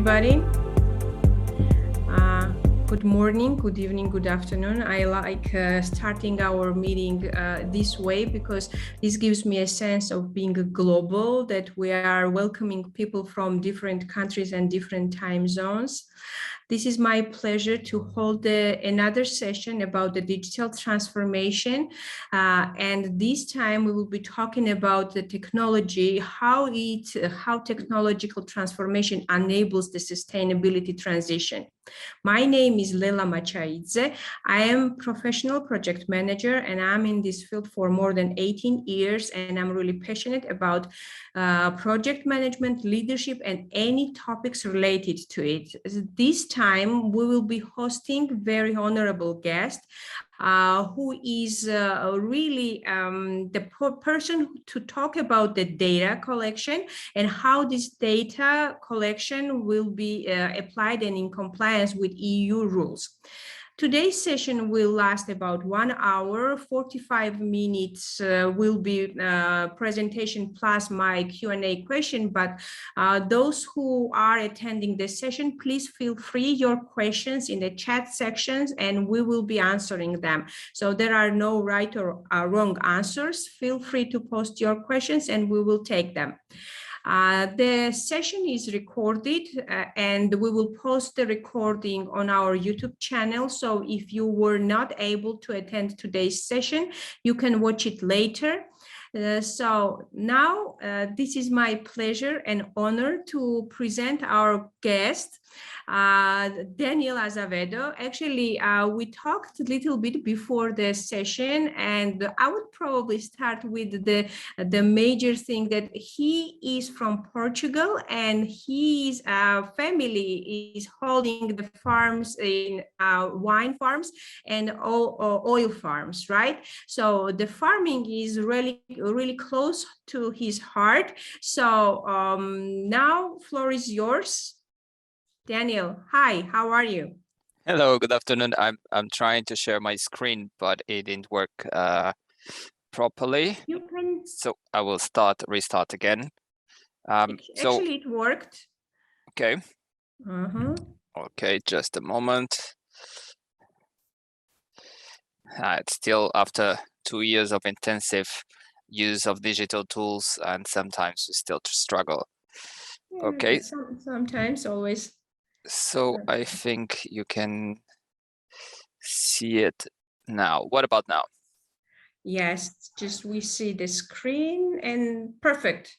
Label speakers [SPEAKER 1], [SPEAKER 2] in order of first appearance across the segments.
[SPEAKER 1] everybody. Good morning, good evening, good afternoon. I like starting our meeting this way because this gives me a sense of being global, that we are welcoming people from different countries and different time zones. This is my pleasure to hold another session about the digital transformation. And this time we will be talking about the technology, how technological transformation enables the sustainability transition. My name is Lela Machaidze. I am professional project manager and I'm in this field for more than 18 years, and I'm really passionate about project management, leadership, and any topics related to it. This time we will be hosting very honorable guest who is really the person to talk about the data collection and how this data collection will be applied and in compliance with EU rules. Today's session will last about 1 hour, 45 minutes will be presentation plus my Q&A question, but those who are attending this session, please feel free your questions in the chat sections and we will be answering them. So there are no right or wrong answers. Feel free to post your questions and we will take them. The session is recorded and we will post the recording on our YouTube channel. So if you were not able to attend today's session, you can watch it later. So now this is my pleasure and honor to present our guest, Daniel Azevedo. Actually, we talked a little bit before the session, and I would probably start with the major thing that he is from Portugal and his family is holding the farms in wine farms and oil farms, right? So the farming is really close to his heart. So now floor is yours. Daniel, hi, how are you?
[SPEAKER 2] Hello, good afternoon. I'm trying to share my screen, but it didn't work properly.
[SPEAKER 1] You can.
[SPEAKER 2] So I will restart again.
[SPEAKER 1] Actually, it worked.
[SPEAKER 2] Okay. Okay, just a moment. It's still after 2 years of intensive use of digital tools, and sometimes we still struggle.
[SPEAKER 1] Yeah,
[SPEAKER 2] okay.
[SPEAKER 1] Sometimes, always.
[SPEAKER 2] So I think you can see it now. What about now?
[SPEAKER 1] Yes, just we see the screen and perfect.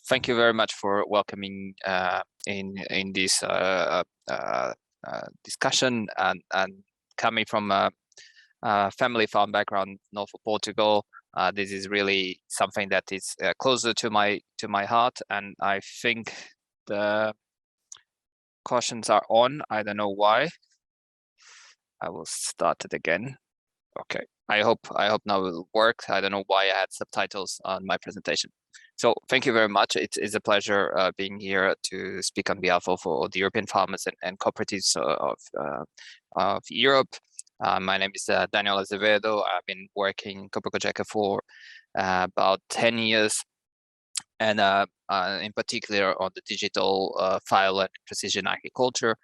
[SPEAKER 2] Thank you very much for welcoming in this discussion, and coming from a family farm background north of Portugal. This is really something that is closer to my heart, and I think the cautions are on. I don't know why. I will start it again. Okay. I hope now it will work. I don't know why I had subtitles on my presentation. So thank you very much. It is a pleasure being here to speak on behalf of all the European farmers and cooperatives of Europe. My name is Daniel Azevedo. I've been working Copa and Cogeca for about 10 years, and in particular on the digital file and precision agriculture.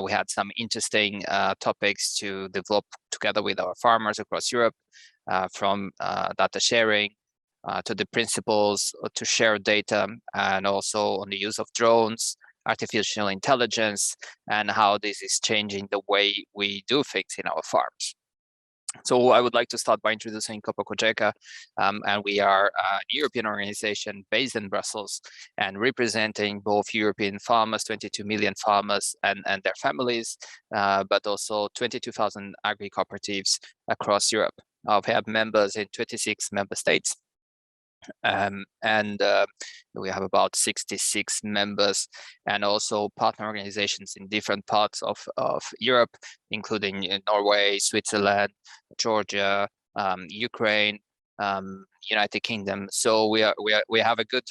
[SPEAKER 2] We had some interesting topics to develop together with our farmers across Europe, from data sharing to the principles to share data, and also on the use of drones, artificial intelligence, and how this is changing the way we do things in our farms. So I would like to start by introducing Copa and Cogeca, and we are a European organization based in Brussels and representing both European farmers, 22 million farmers and their families, but also 22,000 agri-cooperatives across Europe. We have members in 26 member states. We have about 66 members, and also partner organizations in different parts of Europe, including Norway, Switzerland, Georgia, Ukraine, United Kingdom. So we have a good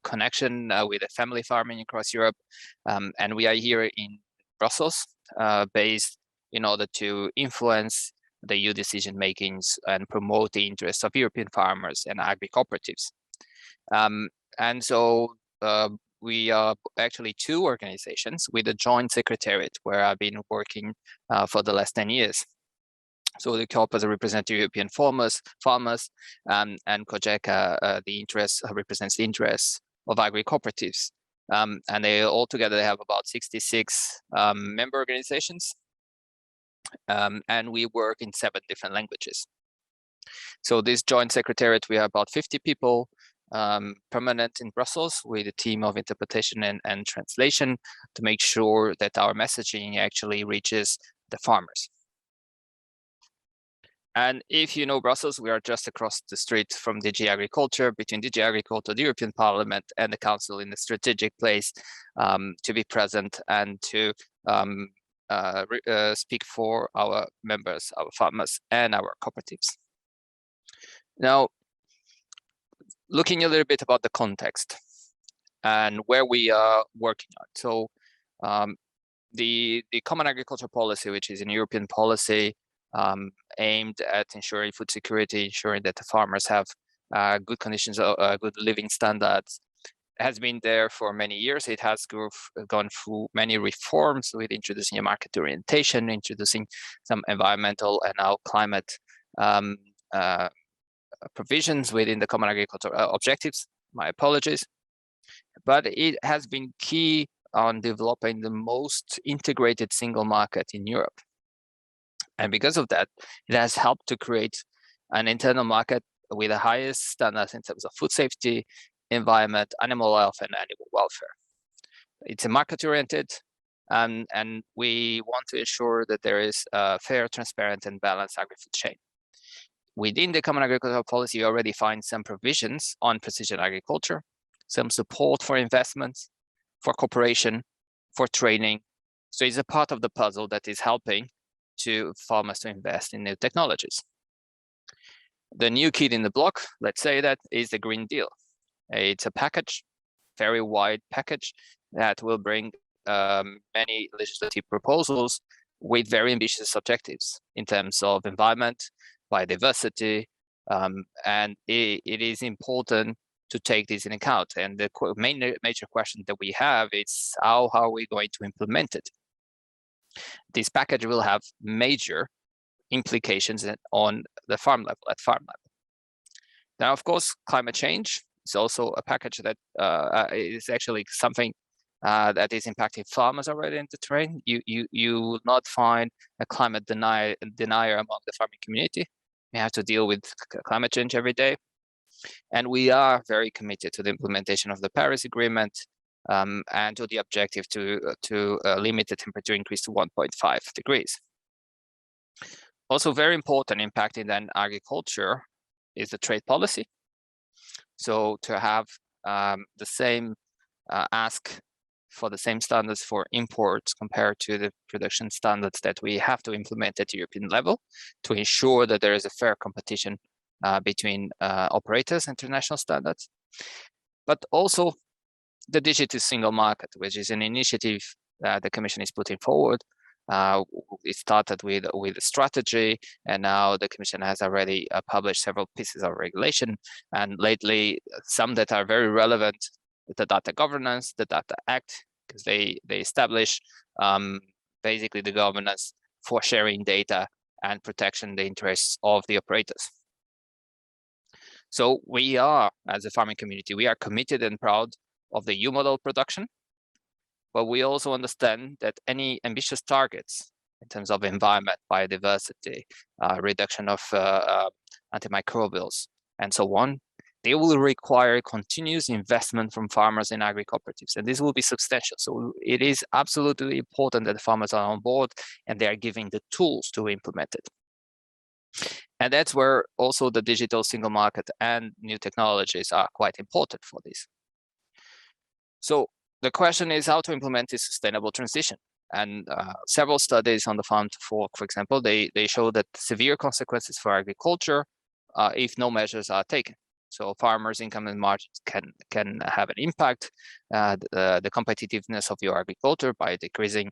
[SPEAKER 2] connection with the family farming across Europe, and we are here in Brussels, based in order to influence the EU decision makings and promote the interests of European farmers and agri-cooperatives. And so we are actually two organizations with a joint secretariat where I've been working for the last 10 years. So the Copa represents European farmers, and Cogeca represents the interests of agri-cooperatives. And they all together have about 66 member organizations, and we work in 7 different languages. So this joint secretariat, we have about 50 people permanent in Brussels with a team of interpretation and translation to make sure that our messaging actually reaches the farmers. And if you know Brussels, we are just across the street from DG Agriculture, between DG Agriculture, the European Parliament, and the Council, in a strategic place to be present and to speak for our members, our farmers, and our cooperatives. Now, looking a little bit about the context and where we are working on. So the Common Agricultural Policy, which is a European policy aimed at ensuring food security, ensuring that the farmers have good conditions, good living standards, has been there for many years. It has gone through many reforms with introducing a market orientation, introducing some environmental and now climate provisions within the Common Agricultural objectives. My apologies. But it has been key on developing the most integrated single market in Europe. And because of that, it has helped to create an internal market with the highest standards in terms of food safety, environment, animal health, and animal welfare. It's a market-oriented, and we want to ensure that there is a fair, transparent, and balanced agri-food chain. Within the Common Agricultural Policy, you already find some provisions on precision agriculture, some support for investments, for cooperation, for training. So it's a part of the puzzle that is helping to farmers to invest in new technologies. The new kid in the block, let's say that, is the Green Deal. It's a package, very wide package that will bring many legislative proposals with very ambitious objectives in terms of environment, biodiversity, and it is important to take this in account. And the major question that we have is how are we going to implement it? This package will have major implications on the farm level, at farm level. Now, of course, climate change is also a package that is actually something that is impacting farmers already in the terrain. You will not find a climate denier among the farming community. We have to deal with climate change every day. And we are very committed to the implementation of the Paris Agreement and to the objective to limit the temperature increase to 1.5 degrees. Also very important impacting then agriculture is the trade policy. So to have the same ask for the same standards for imports compared to the production standards that we have to implement at European level to ensure that there is a fair competition between operators, international standards, but also the digital single market, which is an initiative that the Commission is putting forward. It started with a strategy, and now the Commission has already published several pieces of regulation, and lately some that are very relevant, the Data Governance, the Data Act, because they establish basically the governance for sharing data and protection the interests of the operators. So we are, as a farming community, we are committed and proud of the EU model production, but we also understand that any ambitious targets in terms of environment, biodiversity, reduction of antimicrobials, and so on, they will require continuous investment from farmers and agri-cooperatives, and this will be substantial. So it is absolutely important that the farmers are on board and they are giving the tools to implement it. And that's where also the digital single market and new technologies are quite important for this. So the question is how to implement this sustainable transition. And several studies on the farm to fork, for example, they show that severe consequences for agriculture if no measures are taken. So farmers' income and margins can have an impact, the competitiveness of your agriculture by decreasing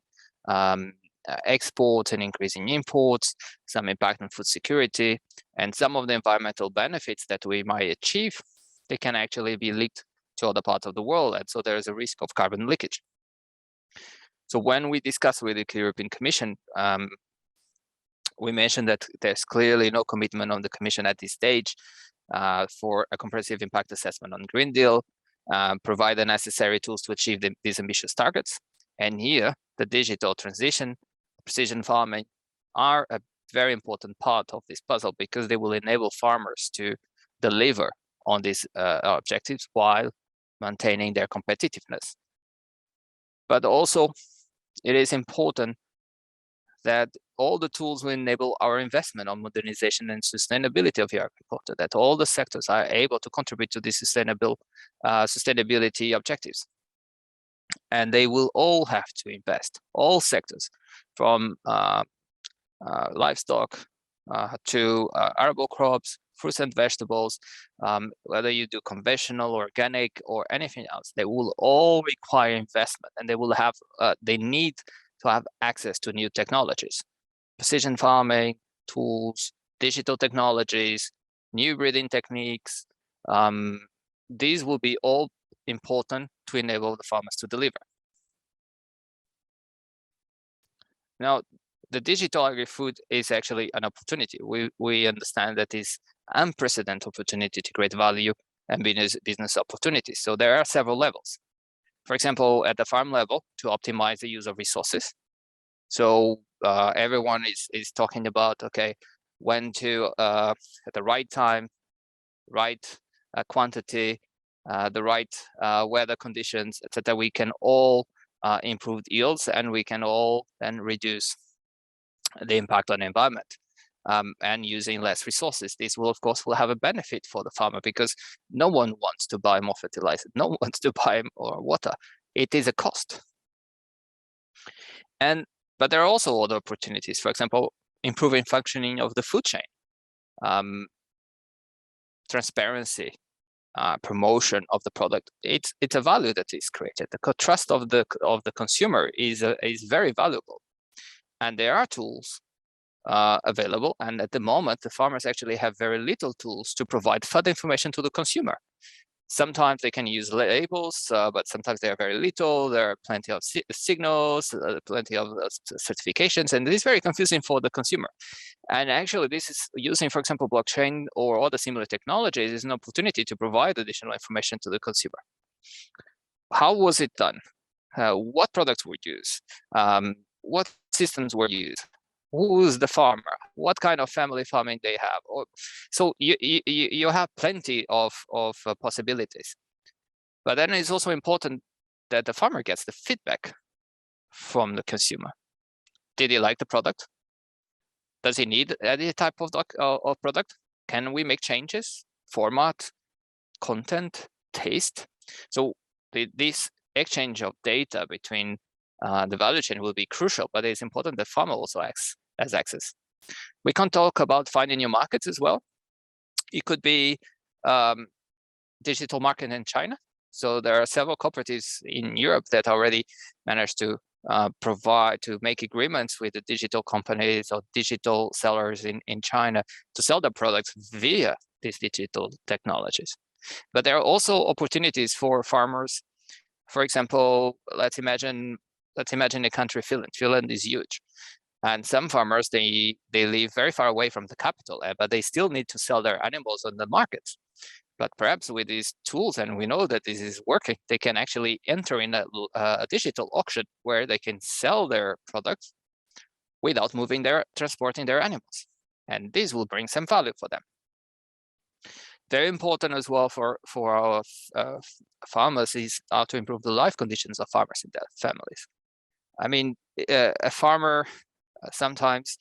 [SPEAKER 2] exports and increasing imports, some impact on food security, and some of the environmental benefits that we might achieve, they can actually be leaked to other parts of the world, and so there is a risk of carbon leakage. So when we discuss with the European Commission, we mentioned that there's clearly no commitment on the Commission at this stage for a comprehensive impact assessment on Green Deal, provide the necessary tools to achieve these ambitious targets. And here, the digital transition, precision farming are a very important part of this puzzle, because they will enable farmers to deliver on these objectives while maintaining their competitiveness. But also, it is important that all the tools will enable our investment on modernization and sustainability of the agriculture, that all the sectors are able to contribute to these sustainability objectives. And they will all have to invest, all sectors, from livestock to arable crops, fruits and vegetables, whether you do conventional, organic, or anything else, they will all require investment, and they will have, they need to have access to new technologies, precision farming tools, digital technologies, new breeding techniques. These will be all important to enable the farmers to deliver. Now, the digital agri-food is actually an opportunity. We understand that is unprecedented opportunity to create value and business opportunities. So there are several levels. For example, at the farm level, to optimize the use of resources. So everyone is talking about, okay, when to, at the right time, right quantity, the right weather conditions, etc. We can all improve yields, and we can all then reduce the impact on the environment, and using less resources. This will, of course, have a benefit for the farmer, because no one wants to buy more fertilizer, no one wants to buy more water. It is a cost. But there are also other opportunities. For example, improving functioning of the food chain, transparency, promotion of the product. It's a value that is created. The trust of the consumer is very valuable, and there are tools available. And at the moment, the farmers actually have very little tools to provide further information to the consumer. Sometimes they can use labels, but sometimes they are very little. There are plenty of signals, plenty of certifications, and this is very confusing for the consumer. And actually, this is using, for example, blockchain or other similar technologies is an opportunity to provide additional information to the consumer. How was it done? What products were used? What systems were used? Who's the farmer? What kind of family farming they have? So you have plenty of possibilities. But then it's also important that the farmer gets the feedback from the consumer. Did he like the product? Does he need any type of product? Can we make changes? Format, content, taste? So this exchange of data between the value chain will be crucial, but it's important that farmer also has access. We can talk about finding new markets as well. It could be digital market in China. So there are several cooperatives in Europe that already managed to make agreements with the digital companies or digital sellers in China to sell their products via these digital technologies. But there are also opportunities for farmers. For example, let's imagine a country, Finland. Finland is huge. And some farmers, they live very far away from the capital, but they still need to sell their animals on the markets. But perhaps with these tools, and we know that this is working, they can actually enter in a digital auction where they can sell their products without transporting their animals. And this will bring some value for them. Very important as well for our farmers is how to improve the life conditions of farmers in their families. I mean, a farmer sometimes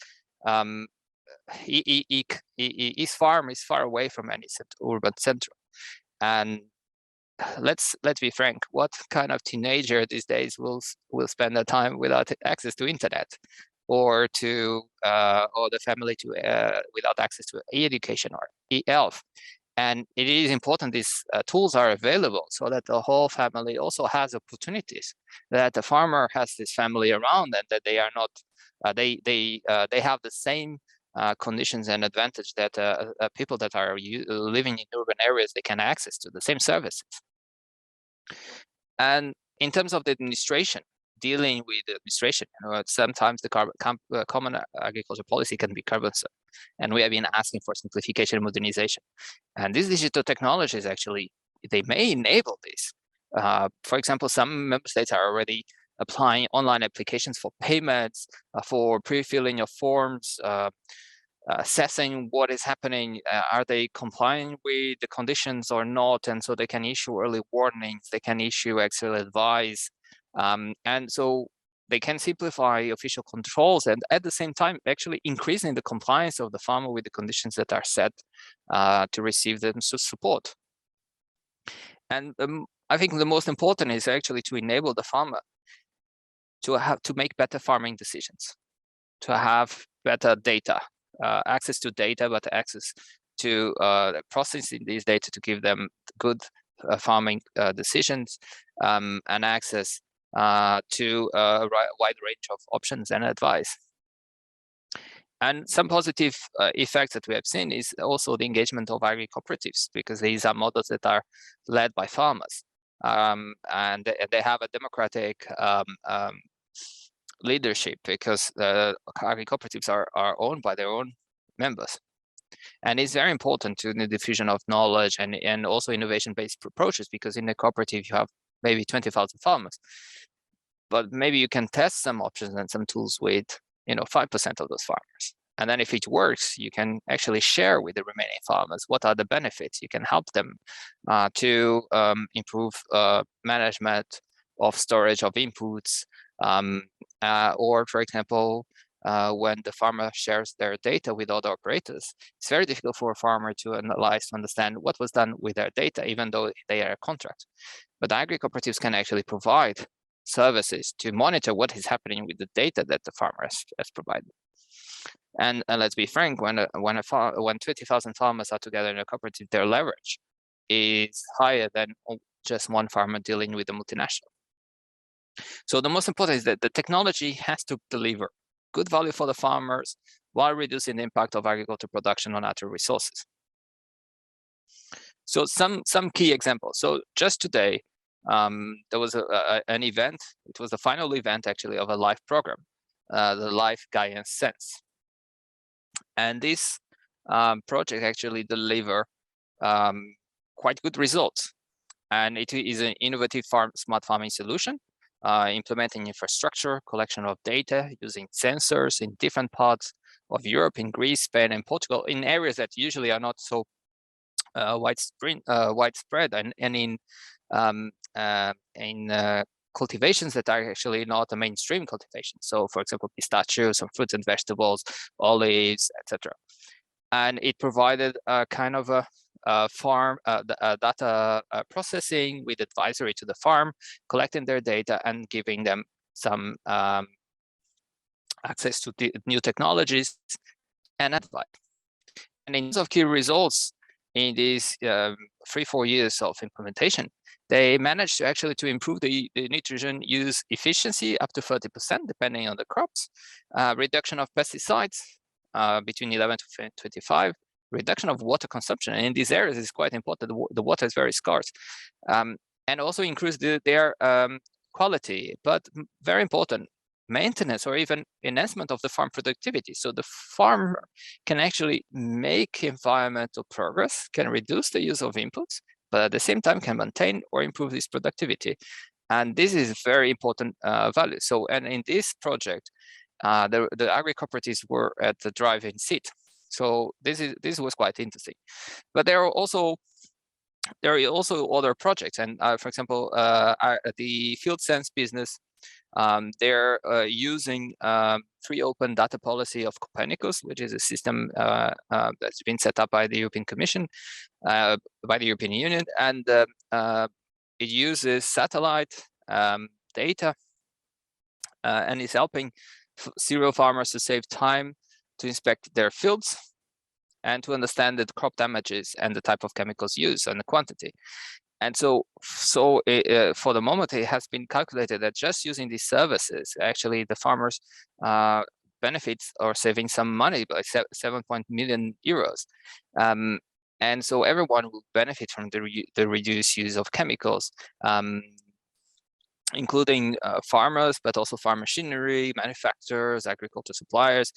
[SPEAKER 2] his farm is far away from any urban center, and let's be frank. What kind of teenager these days will spend their time without access to internet, or the family without access to e-education or e-health? And it is important these tools are available so that the whole family also has opportunities, that the farmer has this family around, and that they are not, they have the same conditions and advantage that people that are living in urban areas, they can access to the same services. And in terms of the administration, dealing with the administration, sometimes the common agriculture policy can be cumbersome, and we have been asking for simplification and modernization. And these digital technologies actually, they may enable this. For example, some member states are already applying online applications for payments, for pre-filling of forms, assessing what is happening, are they complying with the conditions or not, and so they can issue early warnings, they can issue actual advice, and so they can simplify official controls and at the same time actually increasing the compliance of the farmer with the conditions that are set to receive them support. And I think the most important is actually to enable the farmer to make better farming decisions, to have better data, access to data, but access to processing these data to give them good farming decisions, and access to a wide range of options and advice. And some positive effects that we have seen is also the engagement of agri-cooperatives, because these are models that are led by farmers, and they have a democratic leadership, because agri-cooperatives are owned by their own members. And it's very important to the diffusion of knowledge and also innovation-based approaches, because in a cooperative you have maybe 20,000 farmers, but maybe you can test some options and some tools with 5% of those farmers. And then if it works, you can actually share with the remaining farmers what are the benefits. You can help them to improve management of storage of inputs, or for example, when the farmer shares their data with other operators, it's very difficult for a farmer to analyze, to understand what was done with their data, even though they are a contract. But agri-cooperatives can actually provide services to monitor what is happening with the data that the farmer has provided. And let's be frank, when 20,000 farmers are together in a cooperative, their leverage is higher than just one farmer dealing with a multinational. So the most important is that the technology has to deliver good value for the farmers while reducing the impact of agricultural production on natural resources. So some key examples. So just today, there was an event. It was the final event actually of a live program, the Live Guidance Sense. And this project actually deliver quite good results. And it is an innovative smart farming solution, implementing infrastructure, collection of data, using sensors in different parts of Europe, in Greece, Spain, and Portugal, in areas that usually are not so widespread, and in cultivations that are actually not a mainstream cultivation. So, for example, pistachios, some fruits and vegetables, olives, etc. And it provided a kind of a farm data processing with advisory to the farm, collecting their data and giving them some access to the new technologies and advice. And in terms of key results in these 3-4 years of implementation, they managed to actually improve the nitrogen use efficiency up to 30%, depending on the crops, reduction of pesticides between 11 to 25, reduction of water consumption. And in these areas, it's quite important. The water is very scarce, and also increase their quality, but very important, maintenance or even enhancement of the farm productivity. So the farmer can actually make environmental progress, can reduce the use of inputs, but at the same time can maintain or improve this productivity. And this is very important value. So, and in this project, the agri-cooperatives were at the driving seat. So this was quite interesting. But there are also other projects, and for example, the Field Sense business, they're using free open data policy of Copernicus, which is a system that's been set up by the European Commission, by the European Union, and it uses satellite data and is helping cereal farmers to save time to inspect their fields and to understand the crop damages and the type of chemicals used and the quantity. And so for the moment, it has been calculated that just using these services, actually the farmers benefits or saving some money by 7 million euros. And so everyone will benefit from the reduced use of chemicals, including farmers, but also farm machinery, manufacturers, agriculture suppliers.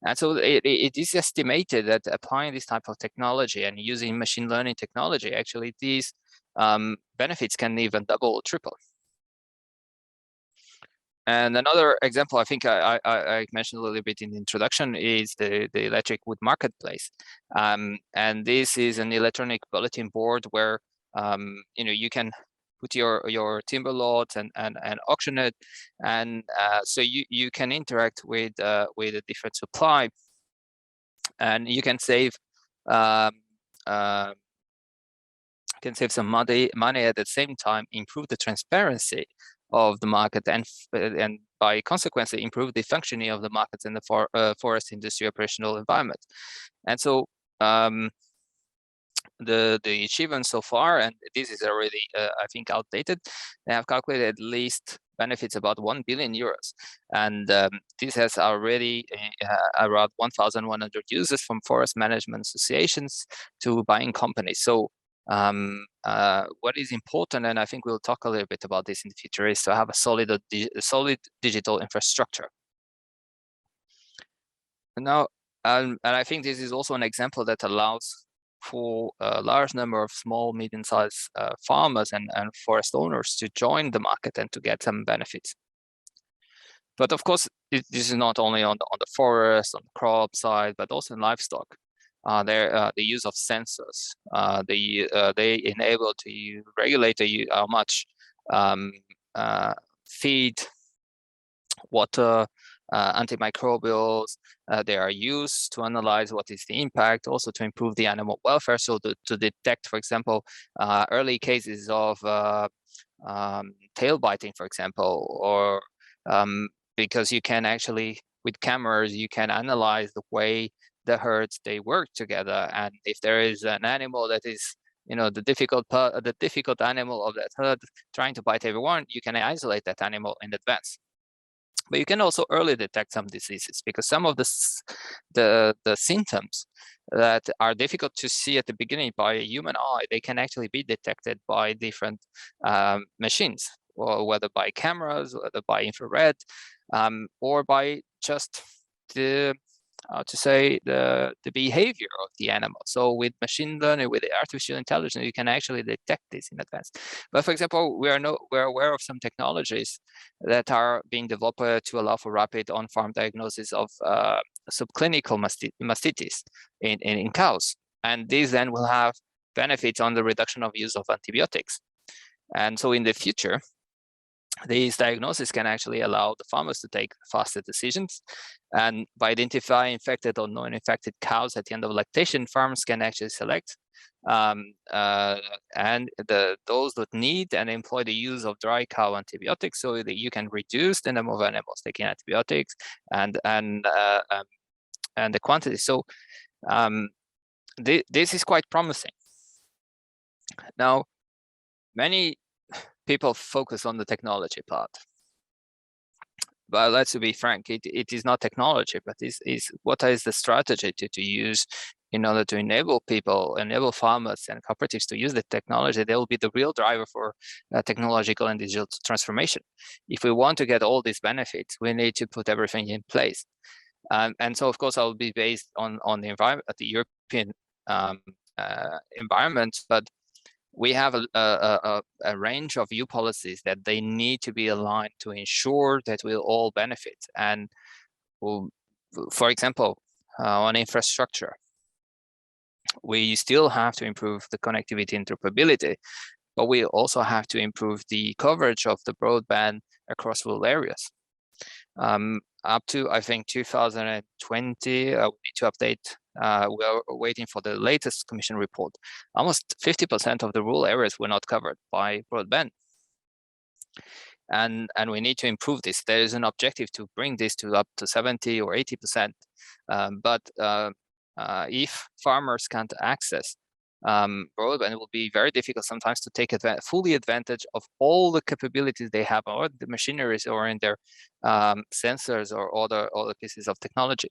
[SPEAKER 2] And so it is estimated that applying this type of technology and using machine learning technology, actually these benefits can even double or triple. And another example, I think I mentioned a little bit in the introduction, is the electric wood marketplace. And this is an electronic bulletin board where you can put your timber lots and auction it, and so you can interact with a different supply, and you can save some money at the same time, improve the transparency of the market, and by consequence improve the functioning of the markets in the forest industry operational environment. And so the achievement so far, and this is already I think outdated, they have calculated at least benefits about 1 billion euros, and this has already around 1,100 users, from forest management associations to buying companies. So what is important, and I think we'll talk a little bit about this in the future, is to have a solid digital infrastructure. And now, and I think this is also an example that allows for a large number of small, medium-sized farmers and forest owners to join the market and to get some benefits. But of course, this is not only on the forest, on the crop side, but also in livestock. The use of sensors, they enable to regulate how much feed, water, antimicrobials they are used, to analyze what is the impact, also to improve the animal welfare, so to detect, for example, early cases of tail biting, for example, or because you can actually, with cameras, you can analyze the way the herds they work together, and if there is an animal that is the difficult animal of that herd trying to bite everyone, you can isolate that animal in advance. But you can also early detect some diseases, because some of the symptoms that are difficult to see at the beginning by a human eye, they can actually be detected by different machines, or whether by cameras, whether by infrared, or by just the behavior of the animal. So with machine learning, with artificial intelligence, you can actually detect this in advance. But for example, we're aware of some technologies that are being developed to allow for rapid on-farm diagnosis of subclinical mastitis in cows, and these then will have benefits on the reduction of use of antibiotics. And so in the future, these diagnoses can actually allow the farmers to take faster decisions, and by identifying infected or non-infected cows at the end of lactation, farmers can actually select and those that need and employ the use of dry cow antibiotics, so that you can reduce the number of animals taking antibiotics and the quantity. So this is quite promising. Now, many people focus on the technology part, but let's be frank, it is not technology, but is what is the strategy to use in order to enable farmers and cooperatives to use the technology. They will be the real driver for technological and digital transformation. If we want to get all these benefits, we need to put everything in place. And so, of course, I will be based on the environment, the European environment, but we have a range of EU policies that they need to be aligned to ensure that we'll all benefit. And for example, on infrastructure, we still have to improve the connectivity and interoperability, but we also have to improve the coverage of the broadband across rural areas. Up to, I think, 2020, we need to update. We are waiting for the latest Commission report. Almost 50% of the rural areas were not covered by broadband. And we need to improve this. There is an objective to bring this to up to 70 or 80%. But if farmers can't access broadband, it will be very difficult sometimes to take fully advantage of all the capabilities they have, or the machineries, or in their sensors, or other pieces of technology.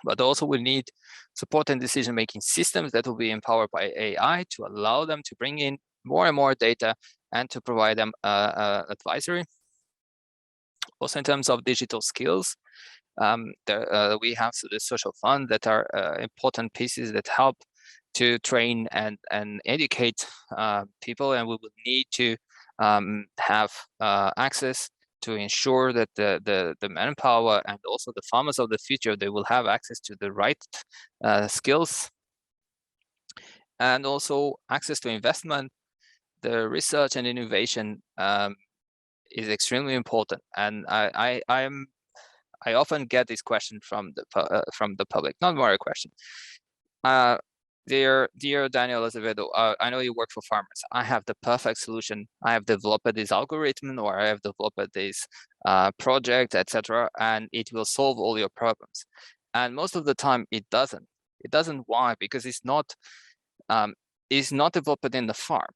[SPEAKER 2] But also we need support and decision-making systems that will be empowered by AI to allow them to bring in more and more data and to provide them advisory. Also in terms of digital skills, we have the social fund that are important pieces that help to train and educate people, and we will need to have access to ensure that the manpower and also the farmers of the future, they will have access to the right skills, and also access to investment. The research and innovation is extremely important, and I often get this question from the public, not more a question. Dear Daniel Azevedo, I know you work for farmers. I have the perfect solution. I have developed this algorithm, or I have developed this project, etc., and it will solve all your problems. And most of the time, it doesn't. It doesn't. Why? Because it's not developed in the farm.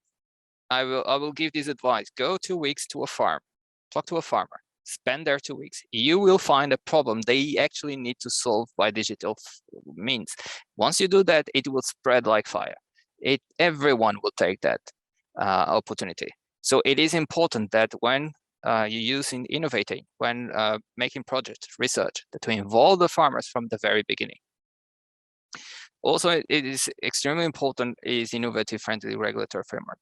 [SPEAKER 2] I will give this advice. Go 2 weeks to a farm, talk to a farmer, spend there 2 weeks. You will find a problem they actually need to solve by digital means. Once you do that, it will spread like fire. Everyone will take that opportunity. So it is important that when you use innovating, when making project research, that we involve the farmers from the very beginning. Also, it is extremely important is innovative friendly regulatory framework.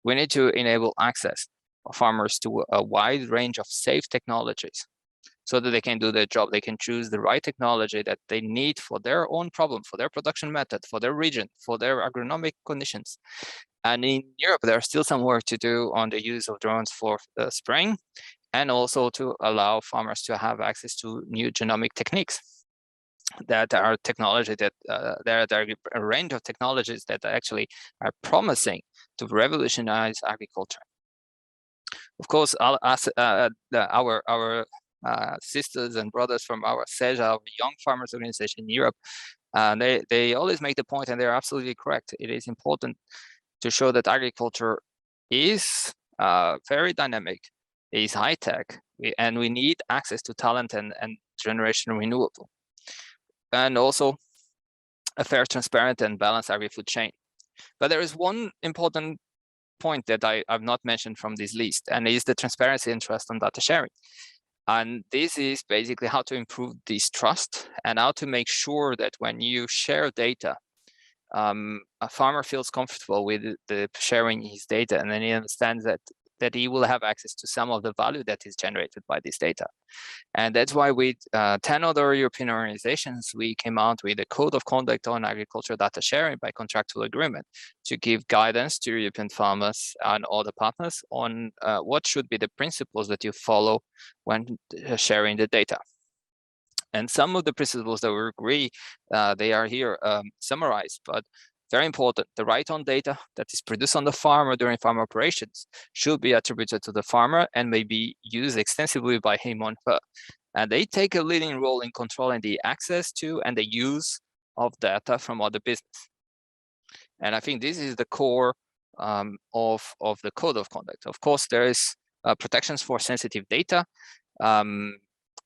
[SPEAKER 2] We need to enable access of farmers to a wide range of safe technologies so that they can do their job. They can choose the right technology that they need for their own problem, for their production method, for their region, for their agronomic conditions. And in Europe, there's still some work to do on the use of drones for spraying, and also to allow farmers to have access to new genomic techniques. That are technology that there are a range of technologies that actually are promising to revolutionize agriculture. Of course, our sisters and brothers from our SEJA, our Young Farmers Organization in Europe, they always make the point, and they're absolutely correct. It is important to show that agriculture is very dynamic, is high tech, and we need access to talent and generation renewable. And also a fair, transparent, and balanced agri-food chain. But there is one important point that I've not mentioned from this list, and it is the transparency and trust on data sharing. And this is basically how to improve this trust and how to make sure that when you share data, a farmer feels comfortable with the sharing his data, and then he understands that he will have access to some of the value that is generated by this data. And that's why with 10 other European organizations, we came out with a code of conduct on agricultural data sharing by contractual agreement to give guidance to European farmers and other partners on what should be the principles that you follow when sharing the data. And some of the principles that we agree, they are here summarized, but very important. The right on data that is produced on the farm or during farm operations should be attributed to the farmer and may be used extensively by him or her. And they take a leading role in controlling the access to and the use of data from other business. And I think this is the core of the code of conduct. Of course, there is protections for sensitive data.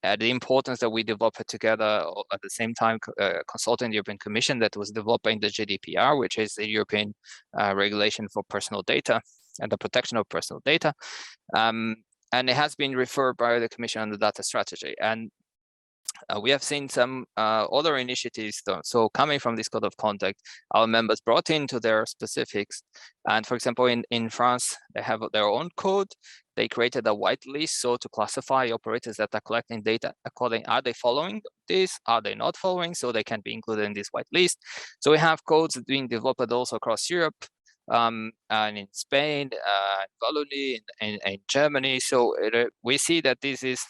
[SPEAKER 2] The importance that we developed it together at the same time, consulting the European Commission that was developing the GDPR, which is the European regulation for personal data and the protection of personal data. And it has been referred by the Commission on the data strategy. And we have seen some other initiatives, though. So coming from this code of conduct, our members brought into their specifics. And for example, in France, they have their own code. They created a whitelist, so to classify operators that are collecting data according, are they following this? Are they not following? So they can be included in this whitelist. So we have codes being developed also across Europe, and in Spain, Wallonie, in Germany. So we see that this is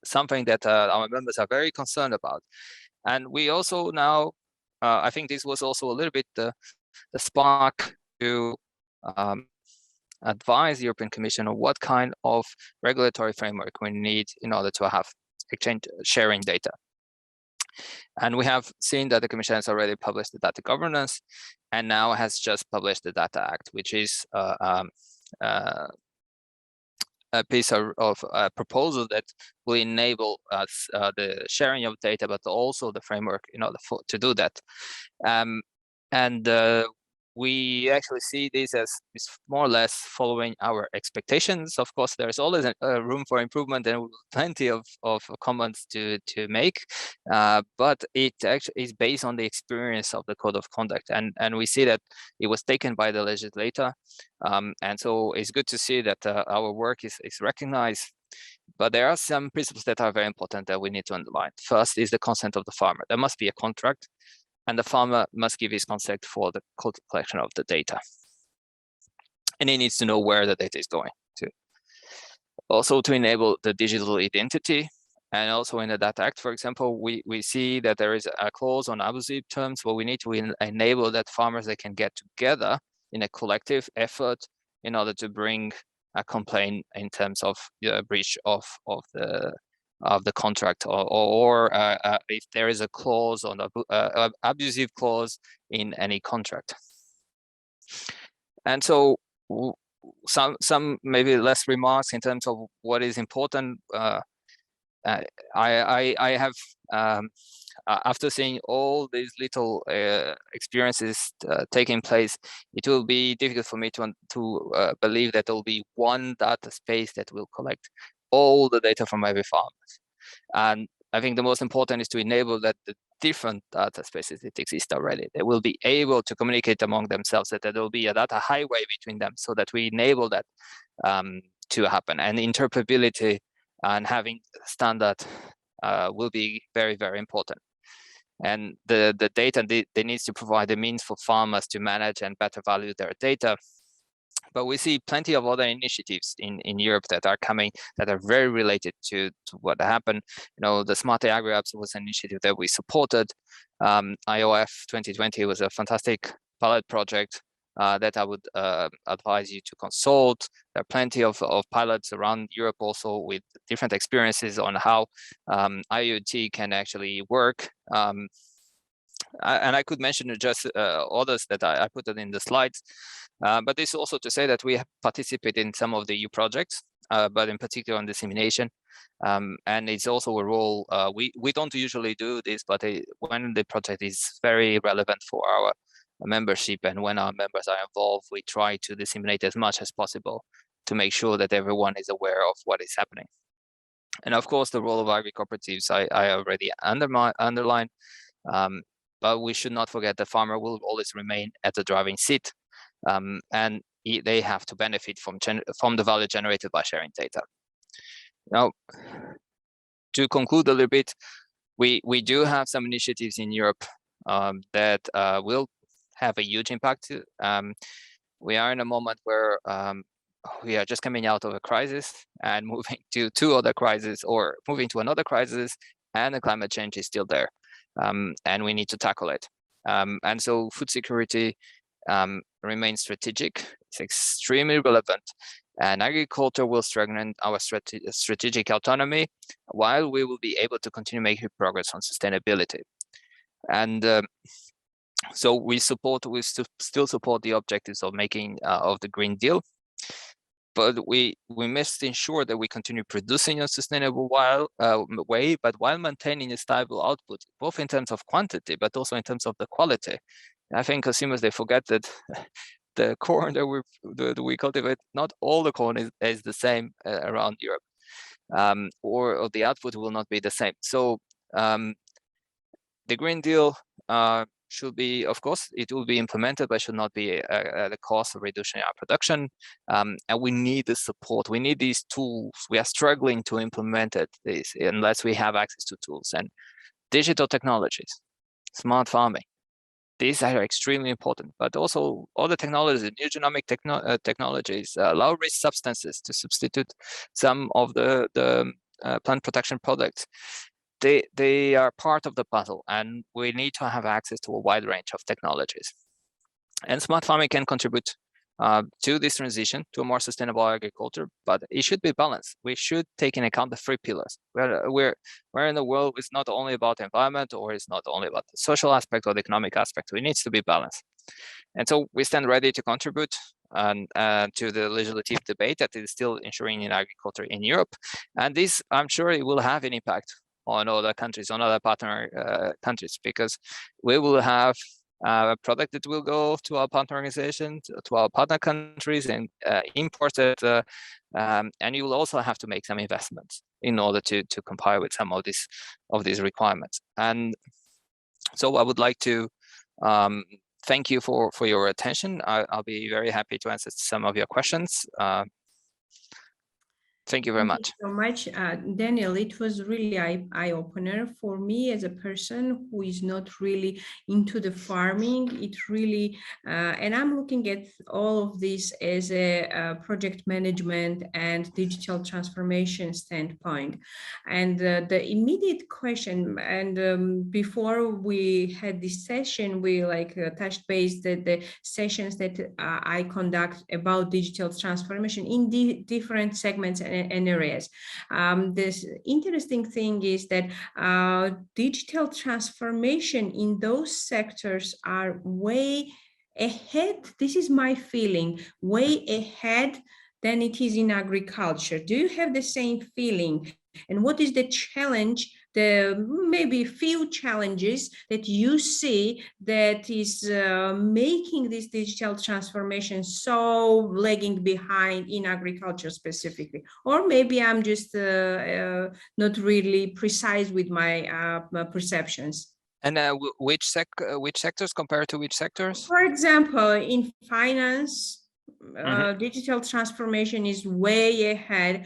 [SPEAKER 2] something that our members are very concerned about. And we also now, I think this was also a little bit the spark to advise the European Commission on what kind of regulatory framework we need in order to have exchange sharing data. And we have seen that the Commission has already published the data governance and now has just published the Data Act, which is a piece of proposal that will enable us the sharing of data, but also the framework in order to do that. And we actually see this as more or less following our expectations. Of course, there's always a room for improvement and plenty of comments to make, but it actually is based on the experience of the code of conduct, and we see that it was taken by the legislator, and so it's good to see that our work is recognized. But there are some principles that are very important that we need to underline. First is the consent of the farmer. There must be a contract, and the farmer must give his consent for the collection of the data. And he needs to know where the data is going to. Also to enable the digital identity, and also in the Data Act, for example, we see that there is a clause on abusive terms where we need to enable that farmers, they can get together in a collective effort in order to bring a complaint in terms of breach of the contract, or if there is a clause on the abusive clause in any contract. And so some maybe less remarks in terms of what is important. I have after seeing all these little experiences taking place, it will be difficult for me to believe that there will be one data space that will collect all the data from every farm. And I think the most important is to enable that the different data spaces that exist already, they will be able to communicate among themselves, that there will be a data highway between them, so that we enable that to happen. And interpretability and having standard will be very, very important. And the data, they needs to provide the means for farmers to manage and better value their data. But we see plenty of other initiatives in Europe that are coming, that are very related to what happened. You know, the Smart Agri-Apps was an initiative that we supported. IOF 2020 was a fantastic pilot project that I would advise you to consult. There are plenty of pilots around Europe also with different experiences on how IoT can actually work. And I could mention just others that I put it in the slides. But this is also to say that we have participated in some of the EU projects, but in particular on dissemination. And it's also a role, we don't usually do this, but when the project is very relevant for our membership and when our members are involved, we try to disseminate as much as possible to make sure that everyone is aware of what is happening. And of course, the role of agri-cooperatives, I already underlined, but we should not forget the farmer will always remain at the driving seat, and they have to benefit from the value generated by sharing data. Now, to conclude a little bit, we do have some initiatives in Europe that will have a huge impact. We are in a moment where we are just coming out of a crisis and moving to two other crises, or moving to another crisis, and the climate change is still there, and we need to tackle it. And so food security remains strategic. It's extremely relevant, and agriculture will strengthen our strategic autonomy, while we will be able to continue making progress on sustainability. And so we still support the objectives of making of the Green Deal, but we must ensure that we continue producing in a sustainable way, but while maintaining a stable output, both in terms of quantity, but also in terms of the quality. I think consumers, they forget that the corn that we cultivate, not all the corn is the same around Europe, or the output will not be the same. So the Green Deal should be, of course, it will be implemented, but should not be at the cost of reducing our production. And we need the support. We need these tools. We are struggling to implement this unless we have access to tools. And digital technologies, smart farming, these are extremely important. But also other technologies, new genomic technologies, low-risk substances to substitute some of the plant protection products. They are part of the puzzle, and we need to have access to a wide range of technologies. And smart farming can contribute to this transition to a more sustainable agriculture, but it should be balanced. We should take into account the three pillars. We're in a world it's not only about the environment, or it's not only about the social aspect or the economic aspect. It needs to be balanced. And so we stand ready to contribute and to the legislative debate that is still ensuring in agriculture in Europe. And this, I'm sure it will have an impact on other countries, on other partner countries, because we will have a product that will go to our partner organizations, to our partner countries, and imported, and you will also have to make some investments in order to comply with some of these requirements. And so I would like to thank you for your attention. I'll be very happy to answer some of your questions. Thank you very much.
[SPEAKER 1] Thank you so much, Daniel. It was really eye-opener for me as a person who is not really into the farming. It really, and I'm looking at all of this as a project management and digital transformation standpoint. And the immediate question, and before we had this session, we touched base that the sessions that I conduct about digital transformation in different segments and areas. This interesting thing is that digital transformation in those sectors are way ahead. This is my feeling, way ahead than it is in agriculture. Do you have the same feeling? And what is the challenge, the maybe few challenges that you see that is making this digital transformation so lagging behind in agriculture specifically? Or maybe I'm just not really precise with my perceptions.
[SPEAKER 2] And which sectors compared to which sectors?
[SPEAKER 1] For example, in finance, digital transformation is way ahead.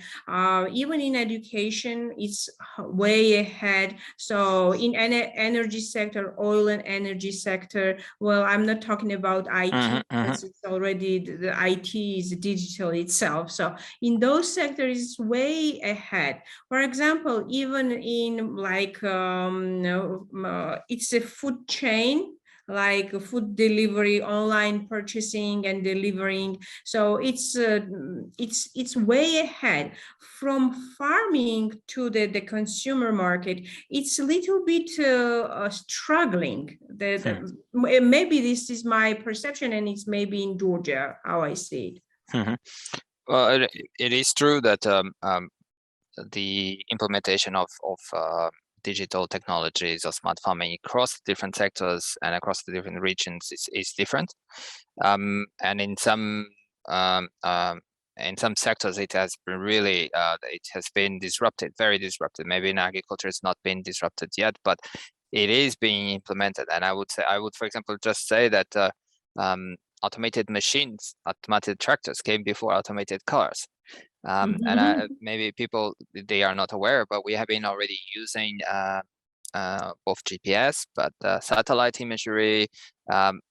[SPEAKER 1] Even in education, it's way ahead. So in energy sector, oil and energy sector, well, I'm not talking about IT, because it's already, the IT is digital itself. So in those sectors, it's way ahead. For example, even in it's a food chain, like food delivery, online purchasing and delivering. So it's way ahead. From farming to the consumer market, it's a little bit struggling. Maybe this is my perception, and it's maybe in Georgia how I see it.
[SPEAKER 2] Well, it is true that the implementation of digital technologies or smart farming across different sectors and across the different regions is different, and in some sectors it has been really it has been disrupted, very disrupted. Maybe in agriculture it's not been disrupted yet, but it is being implemented. And I would for example just say that automated machines, automated tractors came before automated cars. And maybe people, they are not aware, but we have been already using both GPS, but satellite imagery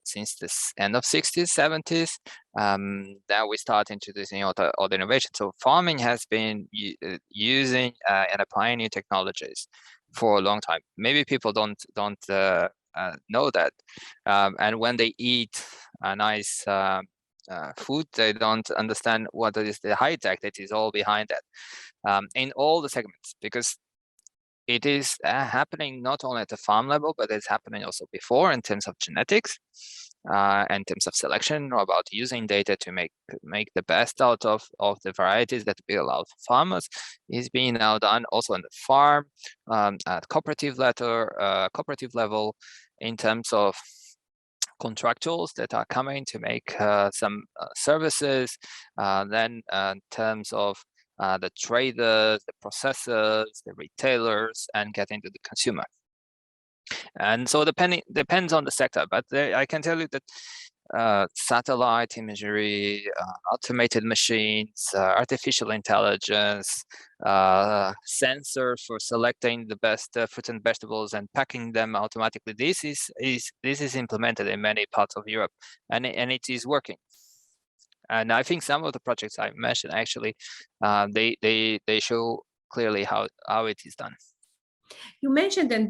[SPEAKER 2] since the end of 60s, 70s. Then we start introducing other innovations. So farming has been using and applying new technologies for a long time. Maybe people don't know that, and when they eat a nice food, they don't understand what is the high tech that is all behind that, in all the segments, because it is happening not only at the farm level, but it's happening also before in terms of genetics, in terms of selection, or about using data to make the best out of the varieties that we allow farmers, is being now done also on the farm, at cooperative level, in terms of contractuals that are coming to make some services, then in terms of the traders, the processors, the retailers, and getting to the consumer. And so depends on the sector, but I can tell you that satellite imagery, automated machines, artificial intelligence, sensors for selecting the best fruits and vegetables and packing them automatically. This is implemented in many parts of Europe, and it is working. And I think some of the projects I mentioned actually they show clearly how it is done.
[SPEAKER 1] You mentioned that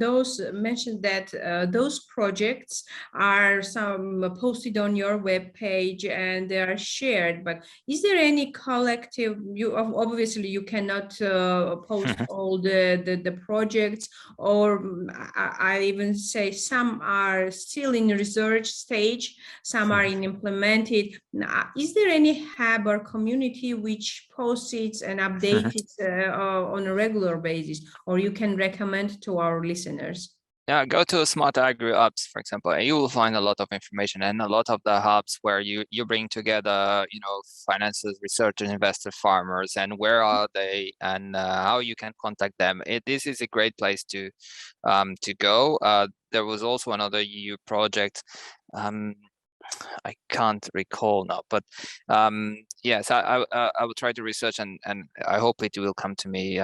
[SPEAKER 1] those projects are some posted on your web page and they are shared. But is there any collective? You obviously you cannot post all the projects, or I even say some are still in research stage, some are in implemented. Is there any hub or community which posts it and updates it on a regular basis, or you can recommend to our listeners?
[SPEAKER 2] Yeah, go to Smart Agri Hubs, for example, and you will find a lot of information and a lot of the hubs where you bring together, finances, researchers, investors, farmers, and where are they, and how you can contact them. This is a great place to go. There was also another EU project. I can't recall now, but yes, I will try to research and I hope it will come to me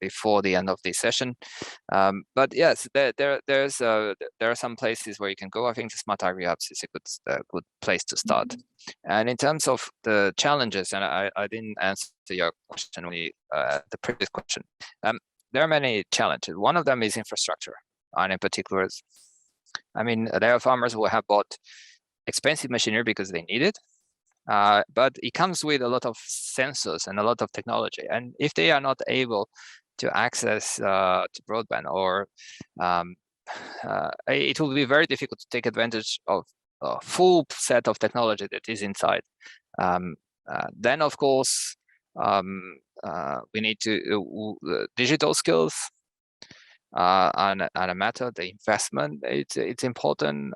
[SPEAKER 2] before the end of this session. But yes, there are some places where you can go. I think the Smart Agri Hubs is a good place to start. And in terms of the challenges, and I didn't answer your question, the previous question. There are many challenges. One of them is infrastructure, and in particular, there are farmers who have bought expensive machinery because they need it. But it comes with a lot of sensors and a lot of technology. And if they are not able to access to broadband, or it will be very difficult to take advantage of a full set of technology that is inside. Then, of course, we need to digital skills and a matter. The investment, it's important.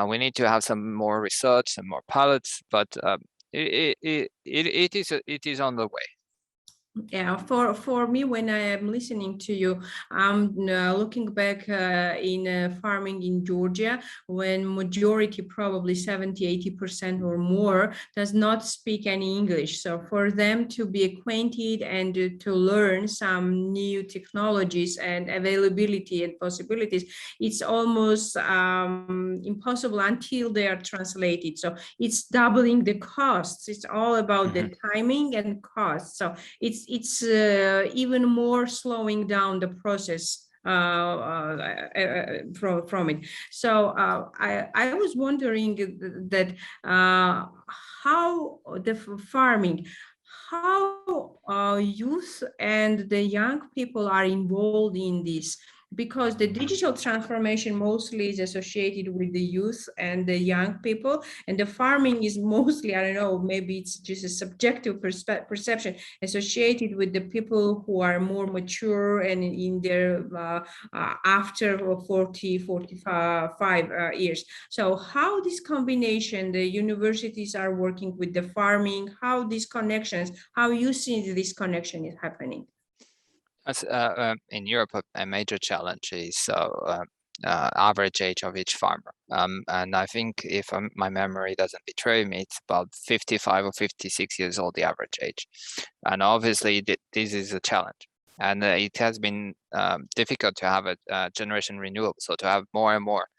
[SPEAKER 2] We need to have some more research and more pilots, but it is on the way.
[SPEAKER 1] Yeah, for me, when I am listening to you, I'm looking back in farming in Georgia, when majority, probably 70-80% or more, does not speak any English. So for them to be acquainted and to learn some new technologies and availability and possibilities, it's almost impossible until they are translated. So it's doubling the costs. It's all about the timing and cost. So it's even more slowing down the process from it. So I was wondering that how the farming, how youth and the young people are involved in this, because the digital transformation mostly is associated with the youth and the young people, and the farming is mostly, I don't know, maybe it's just a subjective perception, associated with the people who are more mature and in their after 45 years. So how this combination, the universities are working with the farming, how these connections, how you see this connection is happening?
[SPEAKER 2] As in Europe, a major challenge is average age of each farmer. And I think if my memory doesn't betray me, it's about 55 or 56 years old, the average age. And obviously this is a challenge. And it has been difficult to have a generation renewal, so to have more and more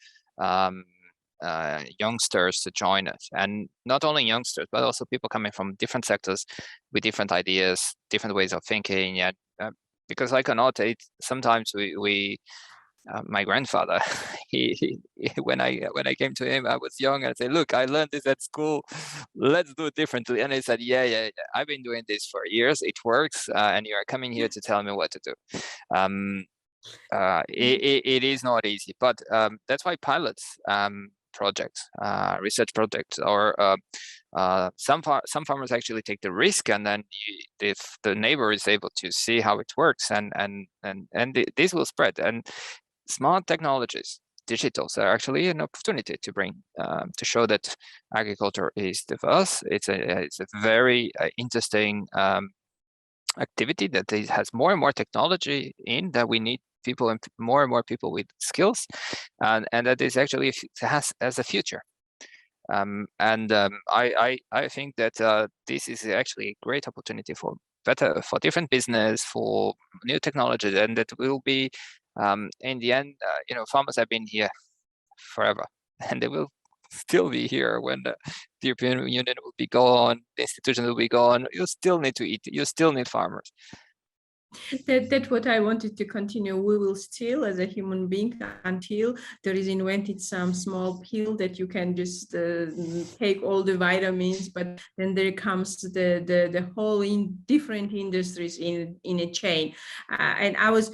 [SPEAKER 2] youngsters to join us. And not only youngsters, but also people coming from different sectors with different ideas, different ways of thinking. Yeah, because like or not, sometimes we my grandfather, he when I came to him, I was young, and I said, look, I learned this at school, let's do it differently. And he said, yeah, I've been doing this for years, it works, and you are coming here to tell me what to do. It is not easy, but that's why pilots projects, research projects, or some farmers actually take the risk, and then if the neighbor is able to see how it works, and this will spread. And smart technologies, digitals, are actually an opportunity to bring to show that agriculture is diverse. It's a very interesting activity that has more and more technology in that we need people, and more and more people with skills, and that is actually has a future. I think that this is actually a great opportunity for different business, for new technology, and that will be in the end, farmers have been here forever, and they will still be here when the European Union will be gone, the institutions will be gone. You still need to eat. You still need farmers.
[SPEAKER 1] That's what I wanted to continue. We will still, as a human being, until there is invented some small pill that you can just take all the vitamins, but then there comes the whole in different industries in a chain. And I was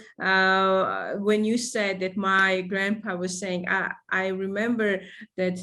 [SPEAKER 1] when you said that my grandpa was saying, I remember that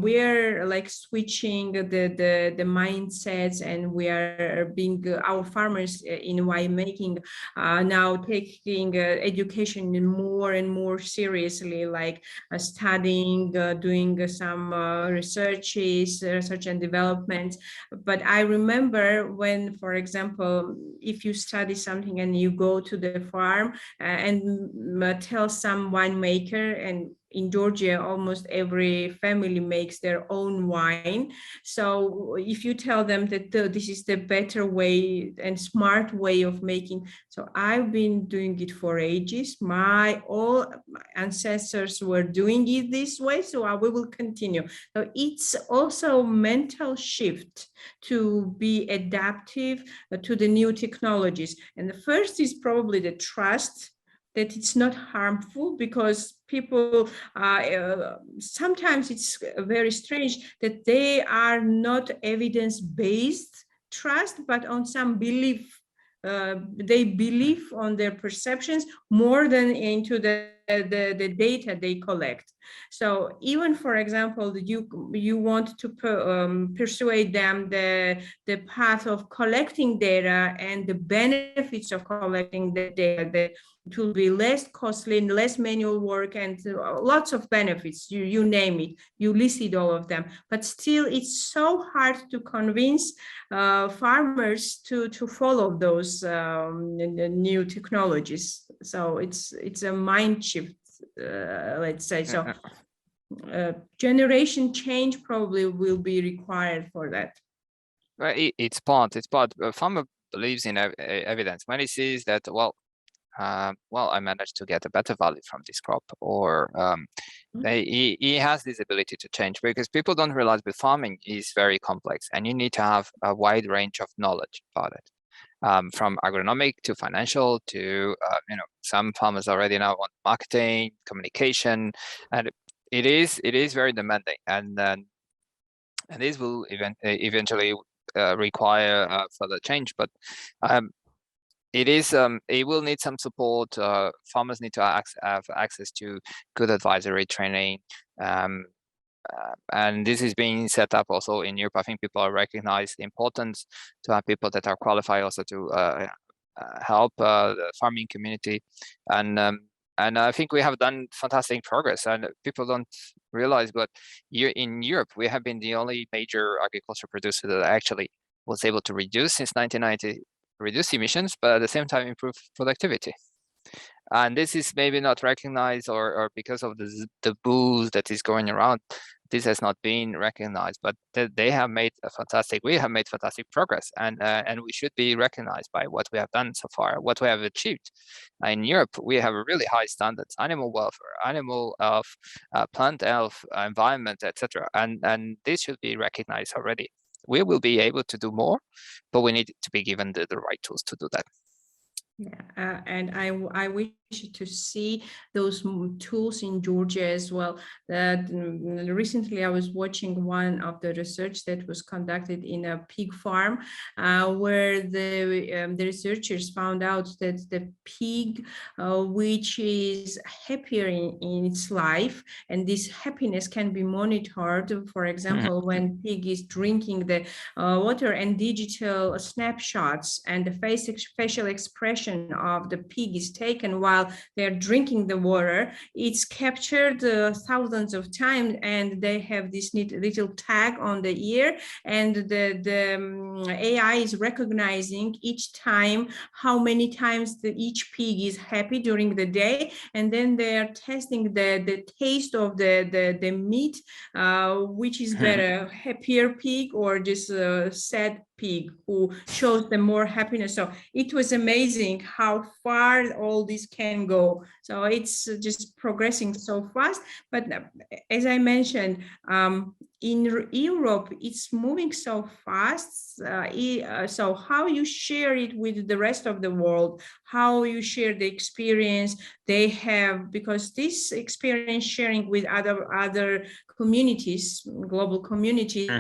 [SPEAKER 1] we're like switching the mindsets, and we are being our farmers in making now taking education more and more seriously, like studying, doing some research and development. But I remember when, for example, if you study something and you go to the farm and tell some winemaker, and in Georgia, almost every family makes their own wine. So if you tell them that this is the better way and smart way of making, so I've been doing it for ages. All my ancestors were doing it this way, so we will continue. So it's also mental shift to be adaptive to the new technologies. And the first is probably the trust that it's not harmful, because people sometimes it's very strange that they are not evidence-based trust, but on some belief. They believe on their perceptions more than into the data they collect. So even, for example, you want to persuade them the path of collecting data and the benefits of collecting the data. It will be less costly and less manual work, and lots of benefits. You name it, you listed all of them. But still, it's so hard to convince farmers to follow those new technologies. So it's a mind shift, let's say. So generation change probably will be required for that.
[SPEAKER 2] Well, it's part. A farmer believes in evidence. When he sees that, well, I managed to get a better value from this crop, or he has this ability to change, because people don't realize that farming is very complex, and you need to have a wide range of knowledge about it, from agronomic to financial to some farmers already now want marketing, communication, and it is very demanding, and this will eventually require further change, but it will need some support. Farmers need to have access to good advisory training, and this is being set up also in Europe. I think people recognize the importance to have people that are qualified also to help the farming community, and I think we have done fantastic progress, and people don't realize, but in Europe we have been the only major agriculture producer that actually was able to reduce since 1990. Reduce emissions, but at the same time improve productivity. And this is maybe not recognized, or because of the booze that is going around, this has not been recognized. But we have made fantastic progress, and we should be recognized by what we have done so far, what we have achieved. In Europe, we have a really high standards: animal welfare, animal health, plant health, environment, etc. And this should be recognized already. We will be able to do more, but we need to be given the right tools to do that.
[SPEAKER 1] Yeah, and I wish to see those tools in Georgia as well. Recently I was watching one of the research that was conducted in a pig farm, where the researchers found out that the pig which is happier in its life, and this happiness can be monitored, for example, when pig is drinking the water, and digital snapshots and the facial expression of the pig is taken while they're drinking the water. It's captured thousands of times, and they have this neat little tag on the ear, and the AI is recognizing each time how many times each pig is happy during the day, and then they are testing the taste of the meat, which is better, happier pig or just sad pig who shows them more happiness. So it was amazing how far all this can go. So it's just progressing so fast. But as I mentioned, in Europe, it's moving so fast. So how you share it with the rest of the world, how you share the experience they have, because this experience sharing with other communities, global communities,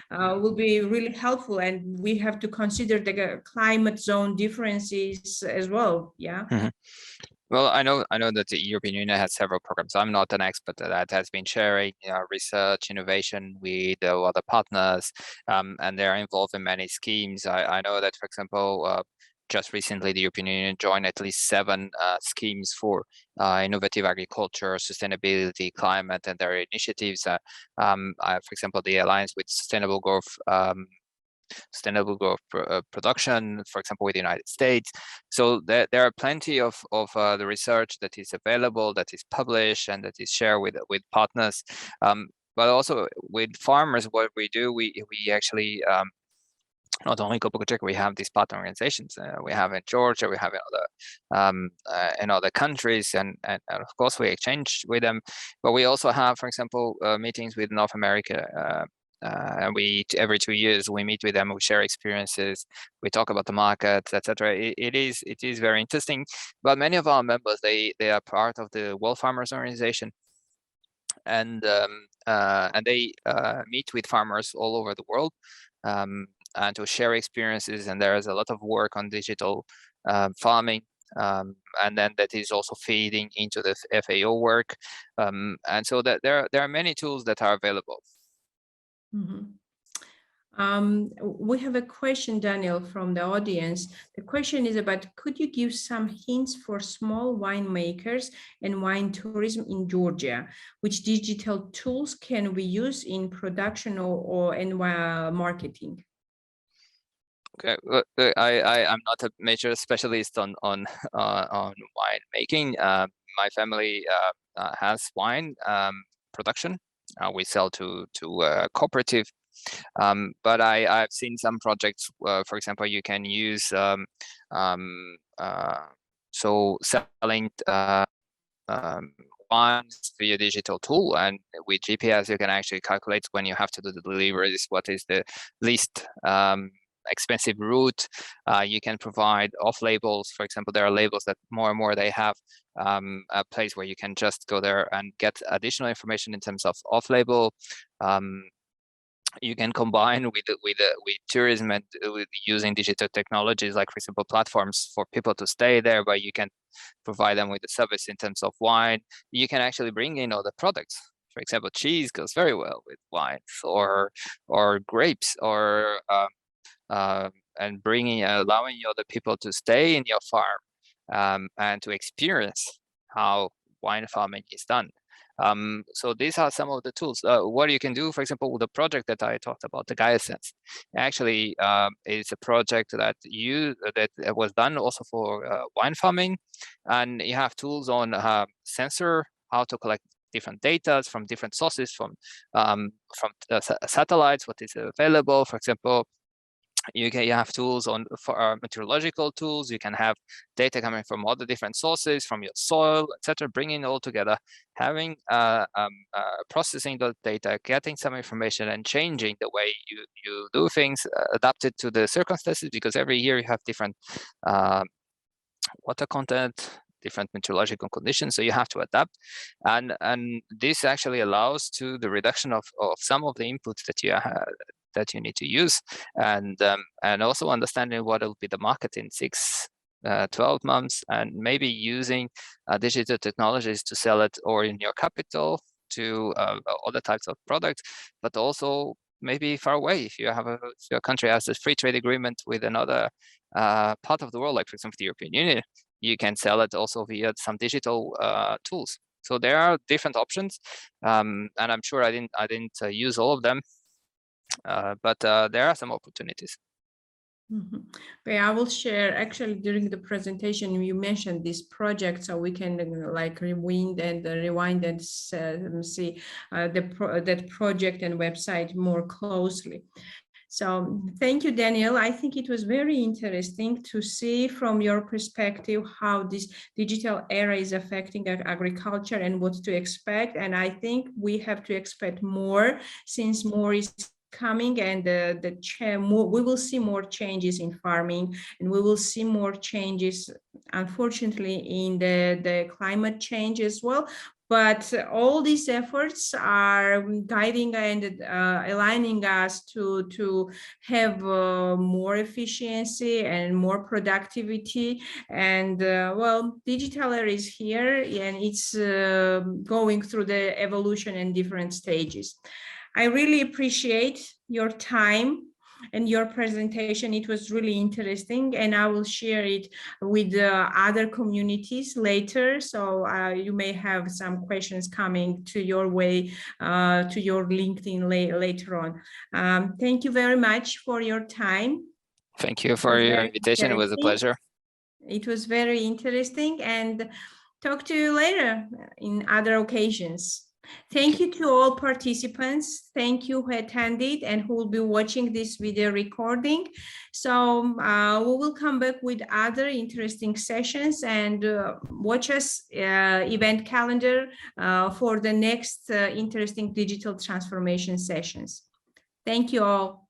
[SPEAKER 1] will be really helpful. And we have to consider the climate zone differences as well. Yeah.
[SPEAKER 2] Well, I know that the European Union has several programs. I'm not an expert that has been sharing research, innovation with other partners, and they're involved in many schemes. I know that, for example, just recently the European Union joined at least 7 schemes for innovative agriculture, sustainability, climate, and their initiatives. For example, the Alliance with Sustainable Growth production, for example, with the United States. So there are plenty of the research that is available, that is published, and that is shared with partners. But also with farmers, what we do, we actually not only Copa and Cogeca, we have these partner organizations. We have in Georgia, we have in other countries, and of course we exchange with them. But we also have, for example, meetings with North America. And every 2 years we meet with them, we share experiences, we talk about the market, etc. It is very interesting. But many of our members, they are part of the World Farmers Organization, and they meet with farmers all over the world, and to share experiences. And there is a lot of work on digital farming. And then that is also feeding into the FAO work, and so that there are many tools that are available.
[SPEAKER 1] We have a question, Daniel, from the audience. The question is about, could you give some hints for small winemakers and wine tourism in Georgia? Which digital tools can we use in production or in marketing?
[SPEAKER 2] Okay, well, I'm not a major specialist on wine making. My family has wine production. We sell to cooperative, but I've seen some projects. For example, you can use so selling wines via digital tool, and with GPS you can actually calculate when you have to do the deliveries, what is the least expensive route. You can provide off labels. For example, there are labels that more and more they have a place where you can just go there and get additional information in terms of off label. You can combine with tourism and with using digital technologies, like, for example, platforms for people to stay there, but you can provide them with a service in terms of wine. You can actually bring in other products. For example, cheese goes very well with wines, or grapes, or and allowing other people to stay in your farm and to experience how wine farming is done. So these are some of the tools. What you can do, for example, with the project that I talked about, the Gaia Sense, actually is a project that was done also for wine farming, and you have tools on sensor, how to collect different data from different sources, from satellites, what is available. For example, you have tools for meteorological tools. You can have data coming from all the different sources, from your soil, etc. Bringing it all together, having processing the data, getting some information, and changing the way you do things, adapted to the circumstances, because every year you have different water content, different meteorological conditions, so you have to adapt, and this actually allows to the reduction of some of the inputs that you need to use, and also understanding what will be the market in 6-12 months, and maybe using digital technologies to sell it, or in your capital, to other types of products, but also maybe far away. If your country has a free trade agreement with another part of the world, like, for example, the European Union, you can sell it also via some digital tools. So there are different options, and I'm sure I didn't use all of them, but there are some opportunities.
[SPEAKER 1] Okay, I will share. Actually, during the presentation, you mentioned this project, so we can like rewind and see that project and website more closely. So thank you, Daniel. I think it was very interesting to see from your perspective how this digital era is affecting agriculture and what to expect. And I think we have to expect more, since more is coming, and we will see more changes in farming, and we will see more changes, unfortunately, in the climate change as well. But all these efforts are guiding and aligning us to have more efficiency and more productivity. And well, digital era is here, and it's going through the evolution in different stages. I really appreciate your time and your presentation. It was really interesting, and I will share it with other communities later. So you may have some questions coming to your way, to your LinkedIn later on. Thank you very much for your time.
[SPEAKER 2] Thank you for your invitation. It was a pleasure.
[SPEAKER 1] It was very interesting, and talk to you later in other occasions. Thank you to all participants. Thank you who attended and who will be watching this video recording. So we will come back with other interesting sessions, and watch us event calendar for the next interesting digital transformation sessions. Thank you all.